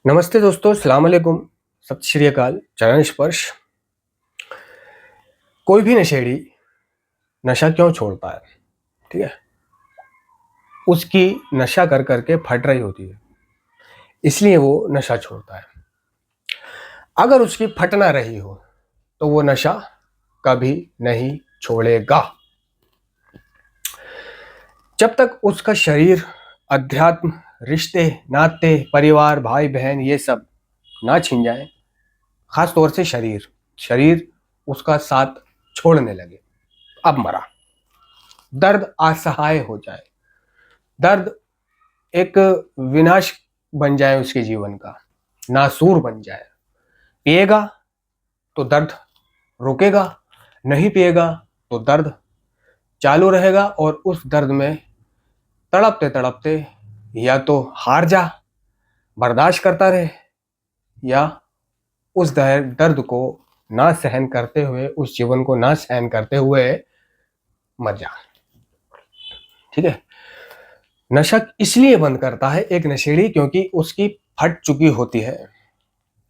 नमस्ते दोस्तों, अस्सलाम वालेकुम, सत श्री अकाल, चरण स्पर्श। कोई भी नशेड़ी नशा क्यों छोड़ता है? ठीक है, उसकी नशा कर करके फट रही होती है, इसलिए वो नशा छोड़ता है। अगर उसकी फट ना रही हो तो वो नशा कभी नहीं छोड़ेगा। जब तक उसका शरीर, अध्यात्म, रिश्ते, नाते, परिवार, भाई बहन ये सब ना छिन जाए, खास तौर से शरीर शरीर उसका साथ छोड़ने लगे, अब मरा। दर्द असहाय हो जाए, दर्द एक विनाश बन जाए उसके जीवन का, नासूर बन जाए। पिएगा तो दर्द रुकेगा, नहीं पिएगा तो दर्द चालू रहेगा, और उस दर्द में तड़पते तड़पते या तो हार जा, बर्दाश्त करता रहे, या उस दर्द को ना सहन करते हुए, उस जीवन को ना सहन करते हुए मर जा। ठीक है, नशा इसलिए बंद करता है एक नशेड़ी क्योंकि उसकी फट चुकी होती है।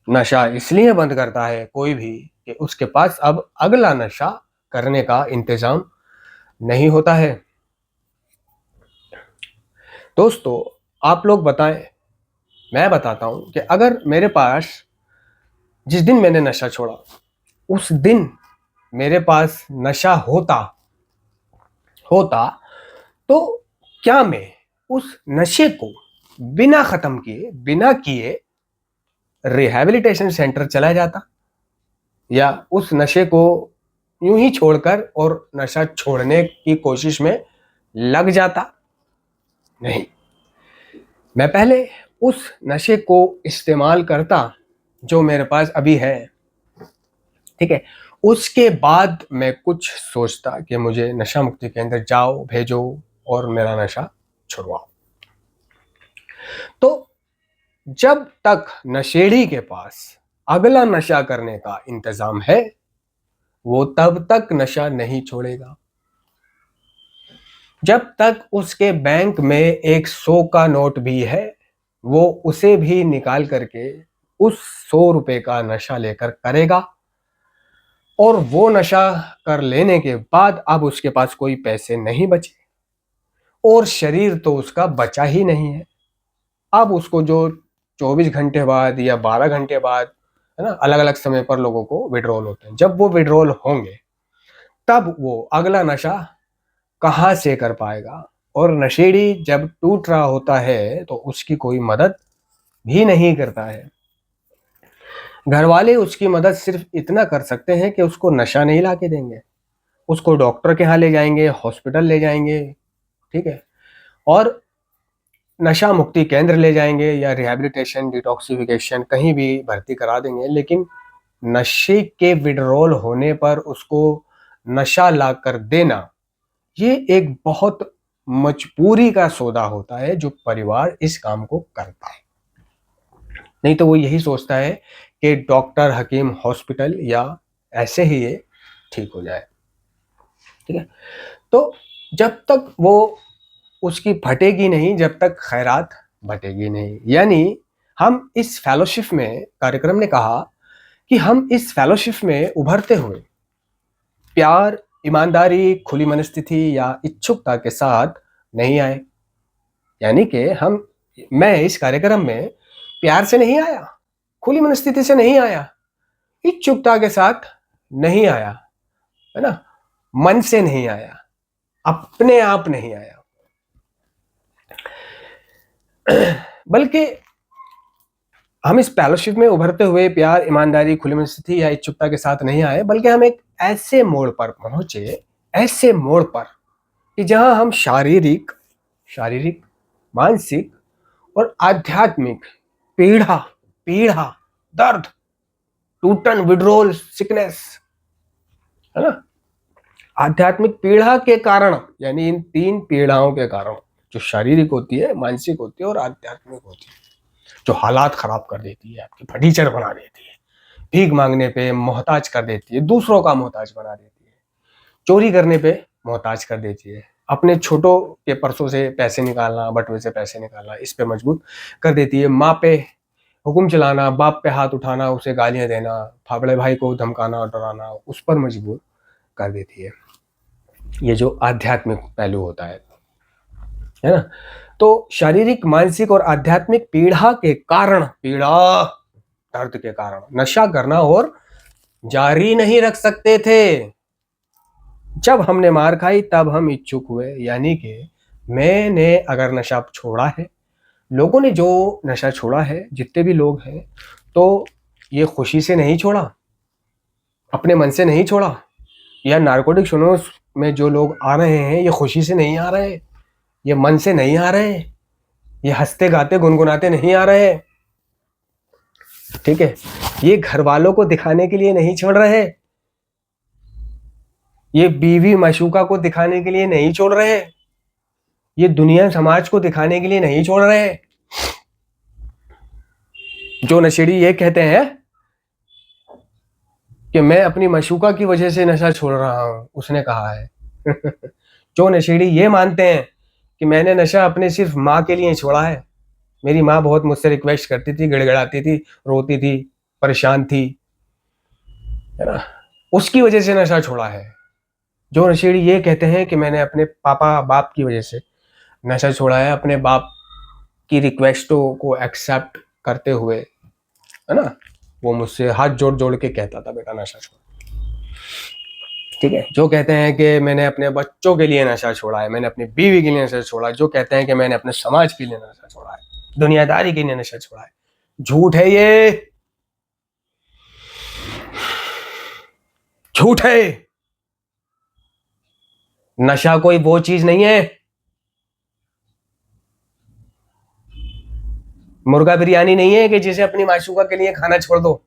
नशा इसलिए बंद करता है कोई भी कि उसके पास अब अगला नशा करने का इंतजाम नहीं होता है। दोस्तों, आप लोग बताएं, मैं बताता हूं कि अगर मेरे पास, जिस दिन मैंने नशा छोड़ा उस दिन मेरे पास नशा होता होता तो क्या मैं उस नशे को बिना खत्म किए, बिना किए रिहैबिलिटेशन सेंटर चला जाता, या उस नशे को यूं ही छोड़कर और नशा छोड़ने की कोशिश में लग जाता? नहीं, मैं पहले उस नशे को इस्तेमाल करता जो मेरे पास अभी है। ठीक है, उसके बाद मैं कुछ सोचता कि मुझे नशा मुक्ति केंद्र जाओ, भेजो और मेरा नशा छुड़वाओ। तो जब तक नशेड़ी के पास अगला नशा करने का इंतजाम है, वो तब तक नशा नहीं छोड़ेगा। जब तक उसके बैंक में एक 100 का नोट भी है, वो उसे भी निकाल करके उस 100 रुपए का नशा लेकर करेगा, और वो नशा कर लेने के बाद अब उसके पास कोई पैसे नहीं बचे, और शरीर तो उसका बचा ही नहीं है। अब उसको जो 24 घंटे बाद या 12 घंटे बाद, है ना, अलग अलग समय पर लोगों को विड्रॉल होते हैं, जब वो विड्रॉल होंगे तब वो अगला नशा कहाँ से कर पाएगा? और नशेड़ी जब टूट रहा होता है तो उसकी कोई मदद भी नहीं करता है। घर वाले उसकी मदद सिर्फ इतना कर सकते हैं कि उसको नशा नहीं ला के देंगे, उसको डॉक्टर के यहाँ ले जाएंगे, हॉस्पिटल ले जाएंगे, ठीक है, और नशा मुक्ति केंद्र ले जाएंगे या रिहैबिलिटेशन, डिटॉक्सिफिकेशन कहीं भी भर्ती करा देंगे। लेकिन नशे के विड्रॉल होने पर उसको नशा ला कर देना, ये एक बहुत मजबूरी का सौदा होता है जो परिवार इस काम को करता है। नहीं तो वो यही सोचता है कि डॉक्टर, हकीम, हॉस्पिटल या ऐसे ही ये ठीक हो जाए। ठीक है, तो जब तक वो उसकी फटेगी नहीं, जब तक खैरात बटेगी नहीं। यानी हम इस फेलोशिप में, कार्यक्रम ने कहा कि हम इस फेलोशिप में उभरते हुए प्यार, ईमानदारी, खुली मनस्थिति या इच्छुकता के साथ नहीं आए। यानी कि मैं इस कार्यक्रम में प्यार से नहीं आया, खुली मनस्थिति से नहीं आया, इच्छुकता के साथ नहीं आया, है ना, मन से नहीं आया, अपने आप नहीं आया, बल्कि हम इस फेलोशिप में उभरते हुए प्यार, ईमानदारी, खुली मनस्थिति या इच्छुकता के साथ नहीं आए, बल्कि हम एक ऐसे मोड़ पर पहुंचे, ऐसे मोड़ पर कि जहां हम शारीरिक शारीरिक मानसिक और आध्यात्मिक पीड़ा पीड़ा दर्द, टूटन, विड्रोल, सिकनेस, है ना, आध्यात्मिक पीड़ा के कारण, यानी इन 3 पीड़ाओं के कारण, जो शारीरिक होती है, मानसिक होती है और आध्यात्मिक होती है, जो हालात खराब कर देती है, आपकी फटीचर बना देती है, भीख मांगने पे मोहताज कर देती है, दूसरों का मोहताज बना देती है, चोरी करने पे मोहताज कर देती है, अपने छोटों के पर्सों से पैसे निकालना, बटुए से पैसे निकालना, इस पे मजबूर कर देती है, माँ पे हुक्म चलाना, बाप पे हाथ उठाना, उसे गालियां देना, फाफड़े भाई को धमकाना और डराना, उस पर मजबूर कर देती है। ये जो आध्यात्मिक पहलू होता है ना। तो शारीरिक, मानसिक और आध्यात्मिक पीड़ा के कारण, दर्द के कारण नशा करना और जारी नहीं रख सकते थे। जब हमने मार खाई तब हम इच्छुक हुए, यानी कि मैंने अगर नशा छोड़ा है, लोगों ने जो नशा छोड़ा है, जितने भी लोग हैं, तो ये खुशी से नहीं छोड़ा, अपने मन से नहीं छोड़ा। या नारकोटिक सुनोस में जो लोग आ रहे हैं, ये खुशी से नहीं आ रहे, ये मन से नहीं आ रहे, ये हंसते गाते गुनगुनाते नहीं आ रहे, ठीक है। ये घर वालों को दिखाने के लिए नहीं छोड़ रहे, ये बीवी मशूका को दिखाने के लिए नहीं छोड़ रहे, ये दुनिया समाज को दिखाने के लिए नहीं छोड़ रहे। जो नशेड़ी ये कहते हैं कि मैं अपनी मशूका की वजह से नशा छोड़ रहा हूं, उसने कहा है। जो नशेड़ी ये मानते हैं कि मैंने नशा अपने सिर्फ माँ के लिए छोड़ा है, मेरी माँ बहुत मुझसे रिक्वेस्ट करती थी, गिड़गिड़ाती थी, रोती थी, परेशान थी, है ना, उसकी वजह से नशा छोड़ा है। जो नशेड़ी ये कहते हैं कि मैंने अपने पापा बाप की वजह से नशा छोड़ा है, अपने बाप की रिक्वेस्टों को एक्सेप्ट करते हुए, है ना, वो मुझसे हाथ जोड़ जोड़ के कहता था बेटा नशा छोड़, ठीक है। जो कहते हैं कि मैंने अपने बच्चों के लिए नशा छोड़ा है, मैंने अपनी बीवी के लिए नशा छोड़ा है, जो कहते हैं कि मैंने अपने समाज के लिए नशा छोड़ा है, दुनियादारी के लिए नशा छोड़ा है, झूठ है, ये झूठ है। नशा कोई वो चीज नहीं है, मुर्गा बिरयानी नहीं है कि जिसे अपनी माशूका के लिए खाना छोड़ दो,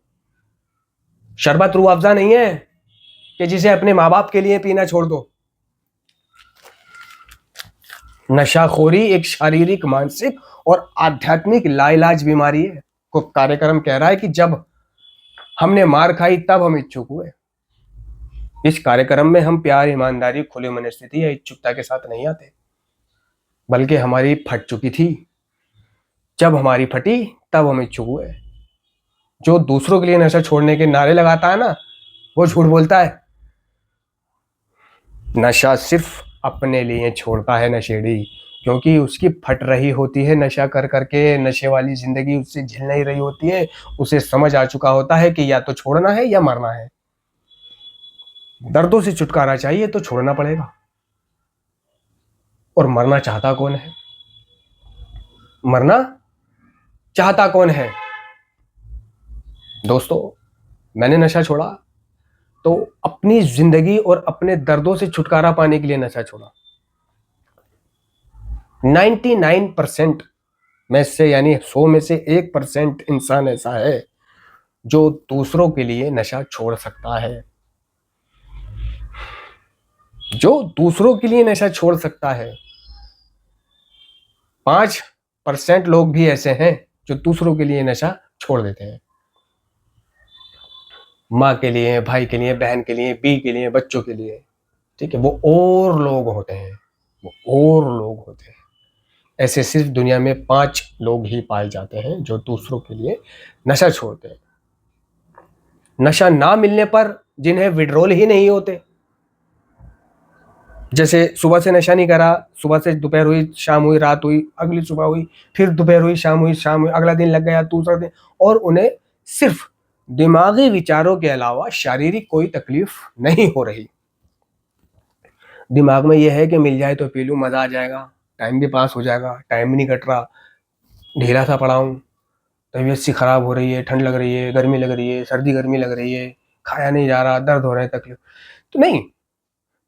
शरबत रूह अफ़ज़ा नहीं है कि जिसे अपने माँ बाप के लिए पीना छोड़ दो। नशाखोरी एक शारीरिक, मानसिक और आध्यात्मिक लाइलाज बीमारी है। को कार्यक्रम कह रहा है कि जब हमने मार खाई तब हम इच्छुक हुए। इस कार्यक्रम में हम प्यार, ईमानदारी, खुली मनस्थिति या इच्छुकता के साथ नहीं आते, बल्कि हमारी फट चुकी थी। जब हमारी फटी तब हम इच्छुक हुए। जो दूसरों के लिए नशा छोड़ने के नारे लगाता है ना, वो झूठ बोलता है। नशा सिर्फ अपने लिए छोड़ता है नशेड़ी, क्योंकि उसकी फट रही होती है नशा कर करके, नशे वाली जिंदगी उससे झेल नहीं रही होती है। उसे समझ आ चुका होता है कि या तो छोड़ना है या मरना है। दर्दों से छुटकारा चाहिए तो छोड़ना पड़ेगा। और मरना चाहता कौन है? मरना चाहता कौन है? दोस्तों, मैंने नशा छोड़ा तो अपनी जिंदगी और अपने दर्दों से छुटकारा पाने के लिए नशा छोड़ा। 99% में से, यानी 100 में से 1% इंसान ऐसा है जो दूसरों के लिए नशा छोड़ सकता है, जो दूसरों के लिए नशा छोड़ सकता है। 5% लोग भी ऐसे हैं जो दूसरों के लिए नशा छोड़ देते हैं। माँ के लिए, भाई के लिए, बहन के लिए, बी के लिए, बच्चों के लिए, ठीक है। वो और लोग होते हैं, वो और लोग होते हैं। ऐसे सिर्फ दुनिया में 5 लोग ही पाए जाते हैं जो दूसरों के लिए नशा छोड़ते हैं। नशा ना मिलने पर जिन्हें विड्रॉल ही नहीं होते, जैसे सुबह से नशा नहीं करा, सुबह से दोपहर हुई, शाम हुई, रात हुई, अगली सुबह हुई, फिर दोपहर हुई, शाम हुई, शाम हुई, अगला दिन लग गया, दूसरा दिन, और उन्हें सिर्फ दिमागी विचारों के अलावा शारीरिक कोई तकलीफ नहीं हो रही। दिमाग में यह है कि मिल जाए तो पी लूँ, मजा आ जाएगा, टाइम भी पास हो जाएगा, टाइम भी नहीं कट रहा, ढीला सा पड़ा हूँ, तबीयत सी खराब हो रही है, ठंड लग रही है, गर्मी लग रही है, सर्दी गर्मी लग रही है, खाया नहीं जा रहा, दर्द हो रहा है, तकलीफ तो नहीं।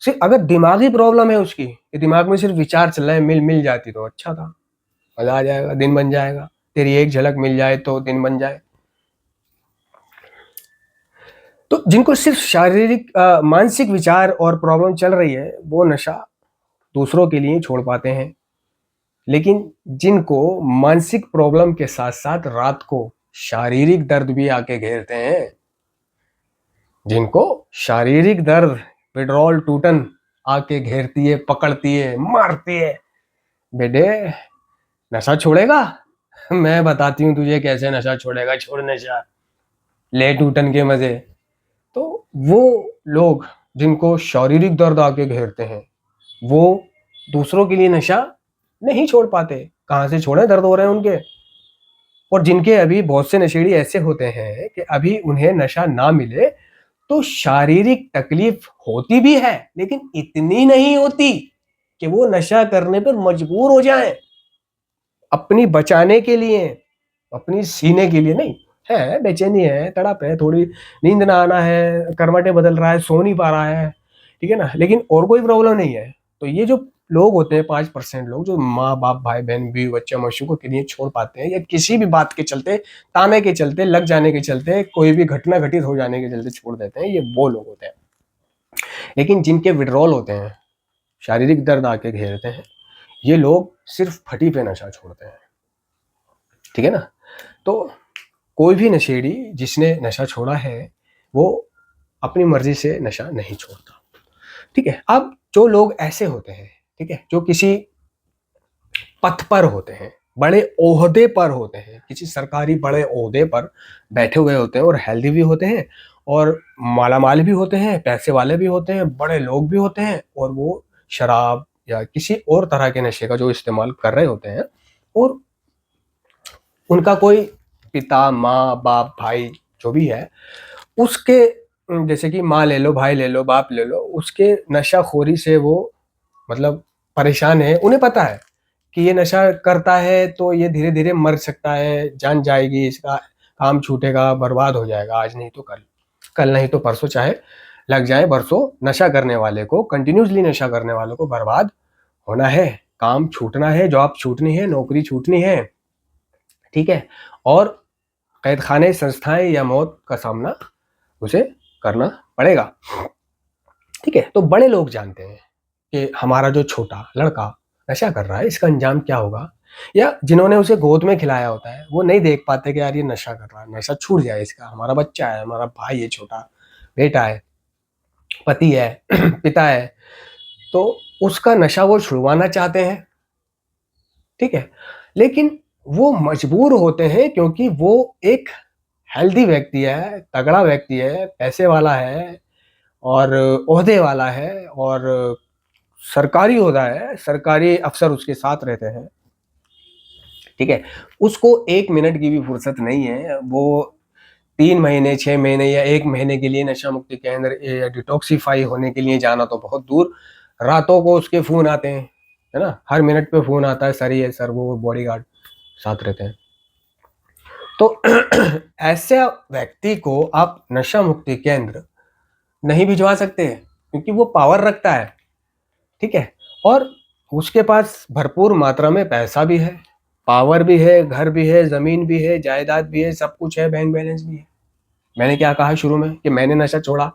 सिर्फ अगर दिमागी प्रॉब्लम है उसकी, दिमाग में सिर्फ विचार चल रहा है, मिल जाती तो अच्छा था, मजा आ जाएगा, दिन बन जाएगा, तेरी एक झलक मिल जाए तो दिन बन जाए। तो जिनको सिर्फ शारीरिक, मानसिक विचार और प्रॉब्लम चल रही है, वो नशा दूसरों के लिए छोड़ पाते हैं। लेकिन जिनको मानसिक प्रॉब्लम के साथ साथ रात को शारीरिक दर्द भी आके घेरते हैं, जिनको शारीरिक दर्द, विड्रॉल, टूटन आके घेरती है, पकड़ती है, मारती है, बेटे नशा छोड़ेगा? मैं बताती हूँ तुझे कैसे नशा छोड़ेगा, छोड़ नशा, ले टूटन के मजे। तो वो लोग जिनको शारीरिक दर्द आके घेरते हैं, वो दूसरों के लिए नशा नहीं छोड़ पाते। कहाँ से छोड़े, दर्द हो रहे हैं उनके। और जिनके अभी बहुत से नशेड़ी ऐसे होते हैं कि अभी उन्हें नशा ना मिले तो शारीरिक तकलीफ होती भी है, लेकिन इतनी नहीं होती कि वो नशा करने पर मजबूर हो जाएं। अपनी बचाने के लिए, अपनी सीने के लिए नहीं। है बेचैनी है, तड़प है, थोड़ी नींद ना आना है, करवटें बदल रहा है, सो नहीं पा रहा है, ठीक है ना, लेकिन और कोई प्रॉब्लम नहीं है। तो ये जो लोग होते हैं 5% लोग, जो माँ बाप भाई बहन बीवी बच्चा मशूकों के लिए छोड़ पाते हैं, या किसी भी बात के चलते, ताने के चलते, लग जाने के चलते, कोई भी घटना घटित हो जाने के चलते छोड़ देते हैं, ये वो लोग होते हैं। लेकिन जिनके विड्रॉल होते हैं, शारीरिक दर्द आके घेरते हैं, ये लोग सिर्फ फटी पे नशा छोड़ते हैं, ठीक है ना। तो कोई भी नशेड़ी जिसने नशा छोड़ा है वो अपनी मर्जी से नशा नहीं छोड़ता, ठीक है। अब जो लोग ऐसे होते हैं, ठीक है, जो किसी पथ पर होते हैं, बड़े ओहदे पर होते हैं, किसी सरकारी बड़े ओहदे पर बैठे हुए होते हैं, और हेल्दी भी होते हैं, और मालामाल भी होते हैं, पैसे वाले भी होते हैं, बड़े लोग भी होते हैं, और वो शराब या किसी और तरह के नशे का जो इस्तेमाल कर रहे होते हैं, और उनका कोई पिता माँ बाप भाई जो भी है उसके, जैसे कि माँ ले लो, भाई ले लो, बाप ले लो, उसके नशाखोरी से वो मतलब परेशान है। उन्हें पता है कि ये नशा करता है तो ये धीरे धीरे मर सकता है, जान जाएगी, इसका काम छूटेगा, बर्बाद हो जाएगा, आज नहीं तो कल, कल नहीं तो परसों, चाहे लग जाए बरसों। नशा करने वाले को, कंटिन्यूसली नशा करने वालों को बर्बाद होना है, काम छूटना है, जॉब छूटनी है, नौकरी छूटनी है, ठीक है, और कैद खाने, संस्थाएं या मौत का सामना उसे करना पड़ेगा, ठीक है। तो बड़े लोग जानते हैं कि हमारा जो छोटा लड़का नशा कर रहा है, इसका अंजाम क्या होगा, या जिन्होंने उसे गोद में खिलाया होता है वो नहीं देख पाते कि यार ये नशा कर रहा है, नशा छूट जाए इसका, हमारा बच्चा है, हमारा भाई है, छोटा बेटा है, पति है, पिता है, तो उसका नशा वो छुड़वाना चाहते हैं, ठीक है। लेकिन वो मजबूर होते हैं क्योंकि वो एक हेल्दी व्यक्ति है, तगड़ा व्यक्ति है, पैसे वाला है, और ओहदे वाला है, और सरकारी ओहदा है, सरकारी अफसर उसके साथ रहते हैं, ठीक है। उसको 1 मिनट की भी फुर्सत नहीं है, वो 3 महीने, 6 महीने या 1 महीने के लिए नशा मुक्ति केंद्र या डिटॉक्सिफाई होने के लिए जाना तो बहुत दूर, रातों को उसके फोन आते हैं, है ना, हर मिनट पे फोन आता है, सर ये सर वो, बॉडीगार्ड साथ रहते हैं। तो ऐसे व्यक्ति को आप नशा मुक्ति केंद्र नहीं भिजवा सकते क्योंकि वो पावर रखता है, ठीक है, और उसके पास भरपूर मात्रा में पैसा भी है, पावर भी है, घर भी है, जमीन भी है, जायदाद भी है, सब कुछ है, बैंक बैलेंस भी है। मैंने क्या कहा शुरू में कि मैंने नशा छोड़ा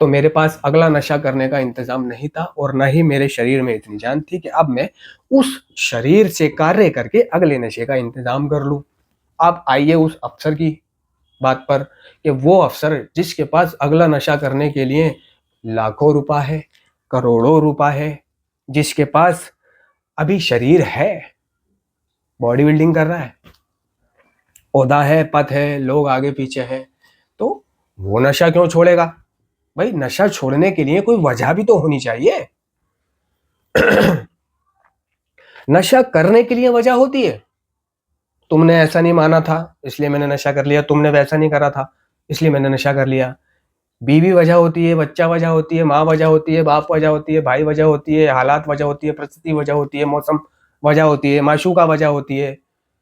तो मेरे पास अगला नशा करने का इंतजाम नहीं था, और ना ही मेरे शरीर में इतनी जान थी कि अब मैं उस शरीर से कार्य करके अगले नशे का इंतजाम कर लूं। अब आइए उस अफसर की बात पर, कि वो अफसर जिसके पास अगला नशा करने के लिए लाखों रुपया है, करोड़ों रुपया है, जिसके पास अभी शरीर है, बॉडी बिल्डिंग कर रहा है, ओहदा है, पद है, लोग आगे पीछे हैं, तो वो नशा क्यों छोड़ेगा? भाई नशा छोड़ने के लिए कोई वजह भी तो होनी चाहिए। नशा करने के लिए वजह होती है, तुमने ऐसा नहीं माना था इसलिए मैंने नशा कर लिया, तुमने वैसा नहीं करा था इसलिए मैंने नशा कर लिया। बीवी वजह होती है, बच्चा वजह होती है, माँ वजह होती है, बाप वजह होती है, भाई वजह होती है, हालात वजह होती है, परिस्थिति वजह होती है, मौसम वजह होती है, माशूका वजह होती है,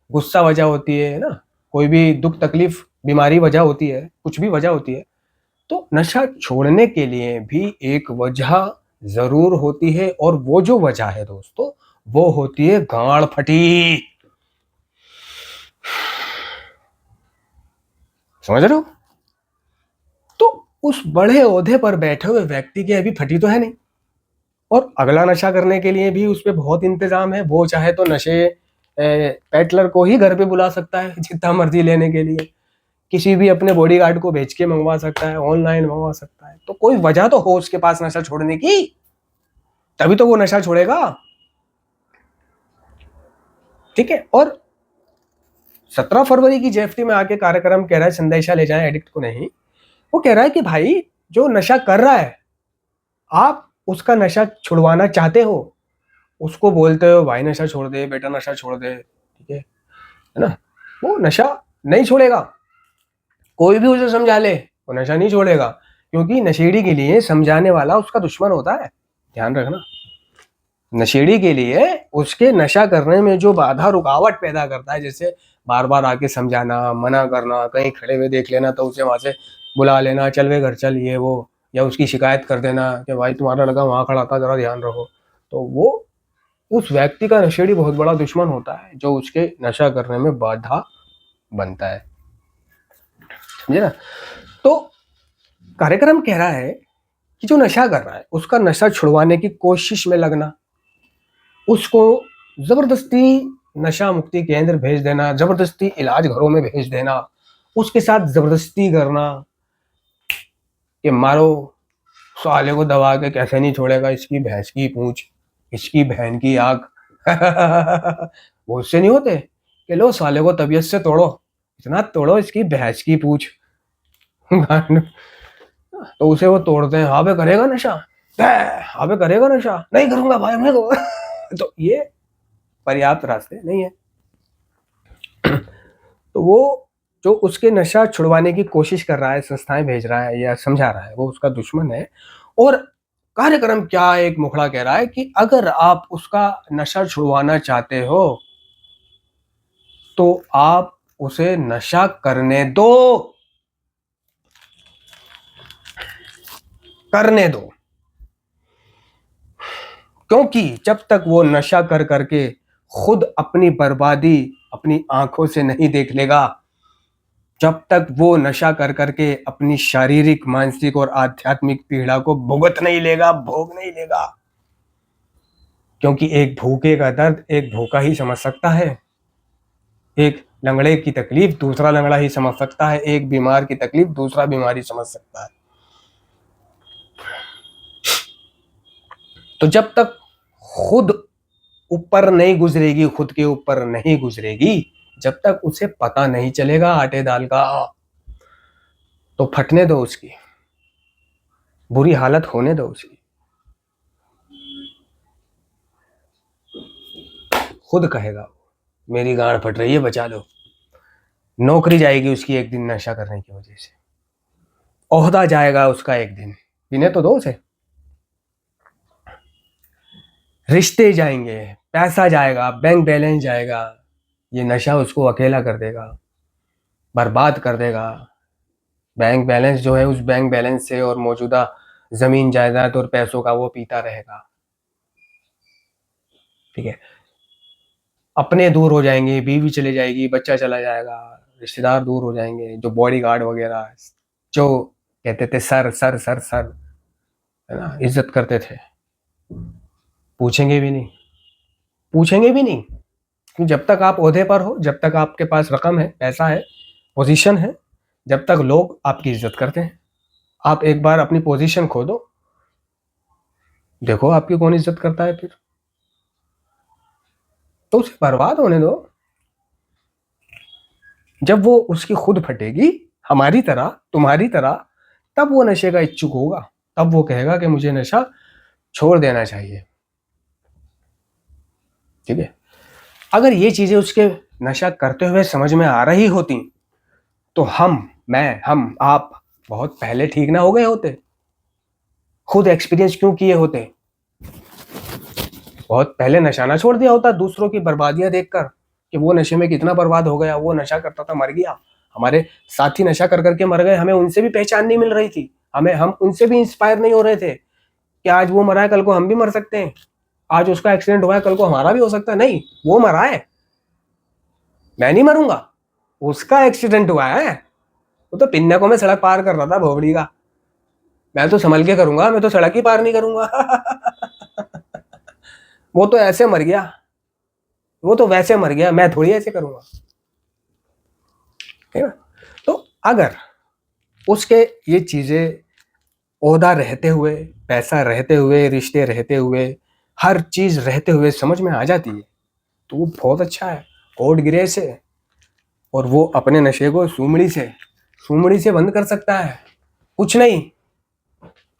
गुस्सा वजह होती है ना, कोई भी दुख तकलीफ बीमारी वजह होती है, कुछ भी वजह होती है। तो नशा छोड़ने के लिए भी एक वजह जरूर होती है, और वो जो वजह है दोस्तों, वो होती है गांड फटी। समझ रहे हो? तो उस बड़े ओहदे पर बैठे हुए व्यक्ति की अभी फटी तो है नहीं, और अगला नशा करने के लिए भी उस पर बहुत इंतजाम है। वो चाहे तो नशे पेटलर को ही घर पे बुला सकता है जितना मर्जी लेने के लिए, किसी भी अपने बॉडीगार्ड को भेज के मंगवा सकता है, ऑनलाइन मंगवा सकता है। तो कोई वजह तो हो उसके पास नशा छोड़ने की, तभी तो वो नशा छोड़ेगा, ठीक है। और 17 फरवरी की जेएफटी में आके कार्यक्रम कह रहा है संदेशा ले जाएं एडिक्ट को नहीं। वो कह रहा है कि भाई जो नशा कर रहा है, आप उसका नशा छुड़वाना चाहते हो, उसको बोलते हो भाई नशा छोड़ दे, बेटा नशा छोड़ दे, ठीक है ना, वो नशा नहीं छोड़ेगा। कोई भी उसे समझा ले वो नशा नहीं छोड़ेगा, क्योंकि नशेड़ी के लिए समझाने वाला उसका दुश्मन होता है। ध्यान रखना, नशेड़ी के लिए उसके नशा करने में जो बाधा रुकावट पैदा करता है, जैसे बार बार आके समझाना, मना करना, कहीं खड़े हुए देख लेना तो उसे वहां से बुला लेना, चल वे घर चल, ये वो, या उसकी शिकायत कर देना कि भाई तुम्हारा लड़का वहां खड़ा था, जरा ध्यान रखो, तो वो उस व्यक्ति का नशेड़ी बहुत बड़ा दुश्मन होता है, जो उसके नशा करने में बाधा बनता है। समझे ना? तो कार्यक्रम कह रहा है कि जो नशा कर रहा है उसका नशा छुड़वाने की कोशिश में लगना, उसको जबरदस्ती नशा मुक्ति केंद्र भेज देना, जबरदस्ती इलाज घरों में भेज देना, उसके साथ जबरदस्ती करना कि मारो साले को दबा के, कैसे नहीं छोड़ेगा, इसकी भैंस की पूंछ, इसकी बहन की आग वो उससे नहीं होते कि लो साले को तबीयत से तोड़ो, इतना तोड़ो इसकी भैंस की पूंछ तो उसे वो तोड़ते हैं। हाँ बे करेगा नशा, हाँ बे करेगा नशा, नहीं करूंगा भाई मैं तो ये पर्याप्त रास्ते नहीं है। तो वो जो उसके नशा छुड़वाने की कोशिश कर रहा है, संस्थाएं भेज रहा है या समझा रहा है, वो उसका दुश्मन है। और कार्यक्रम क्या एक मुखड़ा कह रहा है कि अगर आप उसका नशा छुड़वाना चाहते हो तो आप उसे नशा करने दो, करने दो, क्योंकि जब तक वो नशा कर करके खुद अपनी बर्बादी अपनी आंखों से नहीं देख लेगा, जब तक वो नशा कर करके अपनी शारीरिक, मानसिक और आध्यात्मिक पीड़ा को भुगत नहीं लेगा, भोग नहीं लेगा, क्योंकि एक भूखे का दर्द एक भूखा ही समझ सकता है, एक लंगड़े की तकलीफ दूसरा लंगड़ा ही समझ सकता है, एक बीमार की तकलीफ दूसरा बीमार ही समझ सकता है। तो जब तक खुद ऊपर नहीं गुजरेगी, खुद के ऊपर नहीं गुजरेगी, जब तक उसे पता नहीं चलेगा आटे दाल का, तो फटने दो उसकी, बुरी हालत होने दो उसकी, खुद कहेगा मेरी गांड फट रही है बचा लो। नौकरी जाएगी उसकी एक दिन नशा करने की वजह से, ओहदा जाएगा उसका एक दिन, इन्हें तो दो उसे, रिश्ते जाएंगे, पैसा जाएगा, बैंक बैलेंस जाएगा, ये नशा उसको अकेला कर देगा, बर्बाद कर देगा। बैंक बैलेंस जो है, उस बैंक बैलेंस से और मौजूदा जमीन जायदाद और पैसों का वो पीता रहेगा, ठीक है। अपने दूर हो जाएंगे, बीवी चली जाएगी, बच्चा चला जाएगा, रिश्तेदार दूर हो जाएंगे, जो बॉडीगार्ड वगैरह जो कहते थे सर सर सर सर, है ना, इज्जत करते थे, पूछेंगे भी नहीं, पूछेंगे भी नहीं, क्योंकि जब तक आप ओहदे पर हो, जब तक आपके पास रकम है, पैसा है, पोजीशन है, जब तक लोग आपकी इज्जत करते हैं। आप एक बार अपनी पोजीशन खो दो, देखो आपकी कौन इज्जत करता है फिर, तो उसे बर्बाद होने दो। जब वो उसकी खुद फटेगी, हमारी तरह तुम्हारी तरह, तब वो नशे का इच्छुक होगा, तब वो कहेगा कि मुझे नशा छोड़ देना चाहिए, ठीक है। अगर ये चीजें उसके नशा करते हुए समझ में आ रही होती तो हम आप बहुत पहले ठीक ना हो गए होते, खुद एक्सपीरियंस क्यों किए होते, बहुत पहले नशा ना छोड़ दिया होता, दूसरों की बर्बादियां देखकर कि वो नशे में कितना बर्बाद हो गया, वो नशा करता था मर गया, हमारे साथी नशा कर करके मर गए, हमें उनसे भी पहचान नहीं मिल रही थी, हम उनसे भी इंस्पायर नहीं हो रहे थे कि आज वो मरा है कल को हम भी मर सकते हैं, आज उसका एक्सीडेंट हुआ है कल को हमारा भी हो सकता है। नहीं, वो मरा है, मैं नहीं मरूंगा, उसका एक्सीडेंट हुआ है, वो तो पिन्नकों में सड़क पार कर रहा था भोवड़ी का, मैं तो संभल के करूंगा, मैं तो सड़क ही पार नहीं करूंगा वो तो ऐसे मर गया, वो तो वैसे मर गया, मैं थोड़ी ऐसे करूंगा, है ना। तो अगर उसके ये चीजें ओहदा रहते हुए, पैसा रहते हुए, रिश्ते रहते हुए, हर चीज रहते हुए समझ में आ जाती है तो वो बहुत अच्छा है, गॉड ग्रेस है, और वो अपने नशे को सुमड़ी से बंद कर सकता है, कुछ नहीं।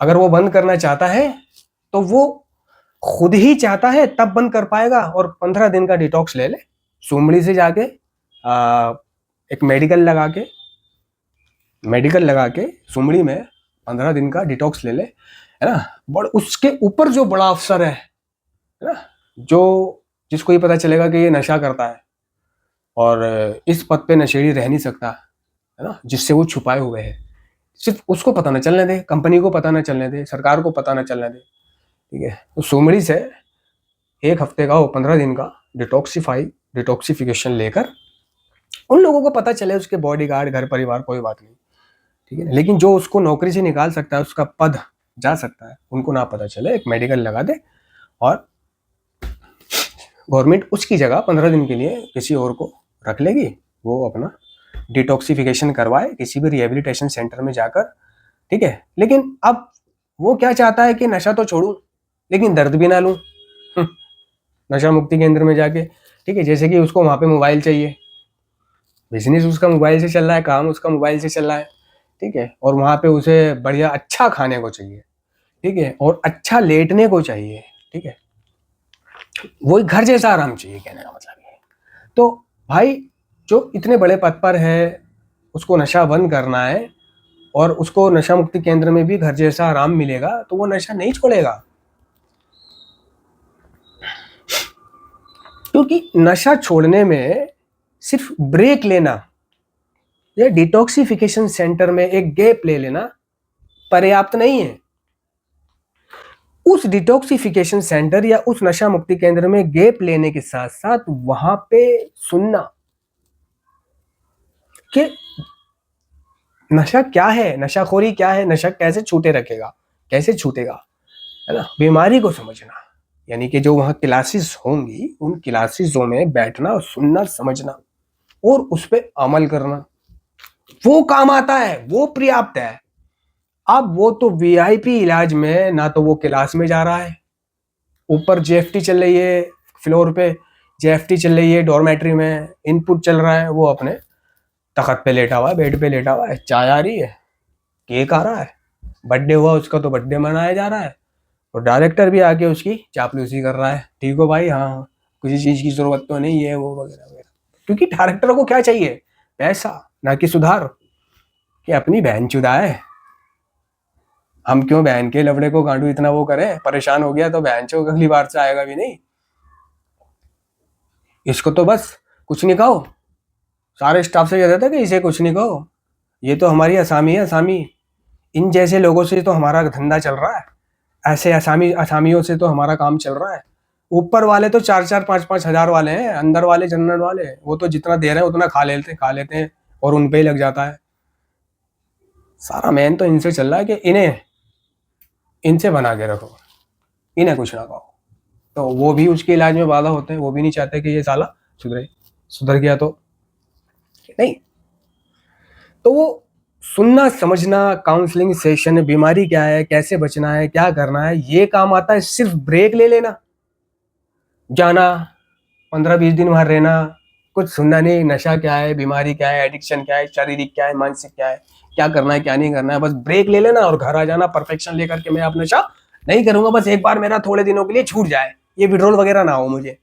अगर वो बंद करना चाहता है तो वो खुद ही चाहता है तब बंद कर पाएगा। और 15 दिन का डिटॉक्स ले ले, सुमड़ी से जाके एक मेडिकल लगा के सुमड़ी में 15 दिन का डिटॉक्स ले ले, है ना। बट उसके ऊपर जो बड़ा अफसर है ना, जो जिसको ये पता चलेगा कि ये नशा करता है और इस पद पे नशेड़ी रह नहीं सकता, है ना, जिससे वो छुपाए हुए है, सिर्फ उसको पता न चलने दे, कंपनी को पता न चलने दे, सरकार को पता न चलने दे, ठीक है। तो सुमड़ी से 1 हफ्ते का 15 दिन का डिटॉक्सिफिकेशन लेकर उन लोगों को पता चले, उसके बॉडीगार्ड, घर परिवार, कोई बात नहीं, ठीक है। लेकिन जो उसको नौकरी से निकाल सकता है, उसका पद जा सकता है, उनको ना पता चले, एक मेडिकल लगा दे और गवर्नमेंट उसकी जगह 15 दिन के लिए किसी और को रख लेगी, वो अपना डिटॉक्सिफिकेशन करवाए किसी भी रिहेबिलिटेशन सेंटर में जाकर, ठीक है। लेकिन अब वो क्या चाहता है कि नशा तो छोड़ूं लेकिन दर्द भी ना लूं, नशा मुक्ति केंद्र में जाके, ठीक है। जैसे कि उसको वहां पे मोबाइल चाहिए, बिजनेस उसका मोबाइल से चल रहा है, काम उसका मोबाइल से चल रहा है, ठीक है। और वहां पे उसे बढ़िया अच्छा खाने को चाहिए, ठीक है, और अच्छा लेटने को चाहिए, ठीक है। वही घर जैसा आराम चाहिए, कहने का मतलब ये। तो भाई जो इतने बड़े पद पर है, उसको नशा बंद करना है और उसको नशा मुक्ति केंद्र में भी घर जैसा आराम मिलेगा, तो वो नशा नहीं छोड़ेगा। क्योंकि नशा छोड़ने में सिर्फ ब्रेक लेना या डिटॉक्सिफिकेशन सेंटर में एक गैप ले लेना पर्याप्त नहीं है। उस डिटॉक्सिफिकेशन सेंटर या उस नशा मुक्ति केंद्र में गैप लेने के साथ साथ वहां पे सुनना कि नशा क्या है, नशाखोरी क्या है, नशा कैसे छूटे रखेगा, कैसे छूटेगा, है ना। बीमारी को समझना, यानी कि जो वहां क्लासेस होंगी, उन क्लासेसों में बैठना, सुनना, समझना और उस पर अमल करना, वो काम आता है, वो पर्याप्त है। अब वो तो वीआईपी इलाज में ना तो वो क्लास में जा रहा है, ऊपर जेएफटी चल रही है, फ्लोर पे जेएफटी चल रही है, डॉर्मेट्री में इनपुट चल रहा है, वो अपने तखत पे लेटा हुआ है, बेड पे लेटा हुआ है, चाय आ रही है, केक आ रहा है, बर्थडे हुआ उसका तो बर्थडे मनाया जा रहा है, और डायरेक्टर भी आके उसकी चापलूसी कर रहा है, ठीक हो भाई, हाँ किसी चीज की जरूरत तो नहीं है, वो वगैरह वगैरह। क्योंकि डायरेक्टर को क्या चाहिए, पैसा, ना कि सुधार, कि अपनी बहन चुदा है, हम क्यों बहन के लवड़े को गांडू इतना वो करें, परेशान हो गया तो बहन चो अगली बार से आएगा भी नहीं। इसको तो बस कुछ नहीं कहो, सारे स्टाफ से कहता था कि इसे कुछ नहीं कहो, ये तो हमारी असामी है, असामी, इन जैसे लोगों से तो हमारा धंधा चल रहा है, ऐसे असामियों से तो हमारा काम चल रहा है। ऊपर वाले तो 4-4, 5-5 हजार वाले हैं, अंदर वाले जनरल वाले, वो तो जितना दे रहे हैं उतना खा लेते हैं और उन पे ही लग जाता है। सारा मेन तो इनसे चल रहा है कि इनसे बना के रखो, इन्हें कुछ ना कहो। तो वो भी उसके इलाज में बाधा होते हैं, वो भी नहीं चाहते कि ये साला सुधर गया तो नहीं। तो वो सुनना, समझना, काउंसलिंग सेशन, बीमारी क्या है, कैसे बचना है, क्या करना है, ये काम आता है। सिर्फ ब्रेक ले लेना, जाना 15-20 दिन वहां रहना, कुछ सुनना नहीं, नशा क्या है, बीमारी क्या है, एडिक्शन क्या है, शारीरिक क्या है, मानसिक क्या है, क्या करना है क्या नहीं करना है, बस ब्रेक ले लेना और घर आ जाना परफेक्शन लेकर के मैं अब नशा नहीं करूंगा, बस एक बार मेरा थोड़े दिनों के लिए छूट जाए, ये विड्रॉल वगैरह ना हो मुझे,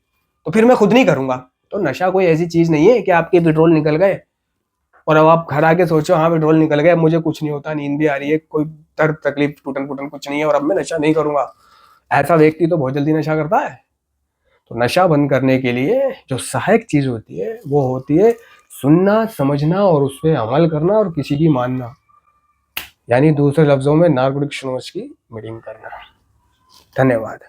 तो फिर मैं खुद नहीं करूंगा। तो नशा कोई ऐसी चीज नहीं है कि आपके विड्रॉल निकल गए और अब आप घर आके सोचो हाँ विड्रॉल निकल गया, मुझे कुछ नहीं होता, नींद भी आ रही है, कोई दर्द तकलीफ टूटन फूटन कुछ नहीं है और अब मैं नशा नहीं करूंगा। ऐसा व्यक्ति तो बहुत जल्दी नशा करता है। तो नशा बंद करने के लिए जो सहायक चीज होती है वो होती है सुनना, समझना और उस पर अमल करना और किसी की मानना, यानी दूसरे लफ्जों में नार्कोटिक्स की मीटिंग करना। धन्यवाद।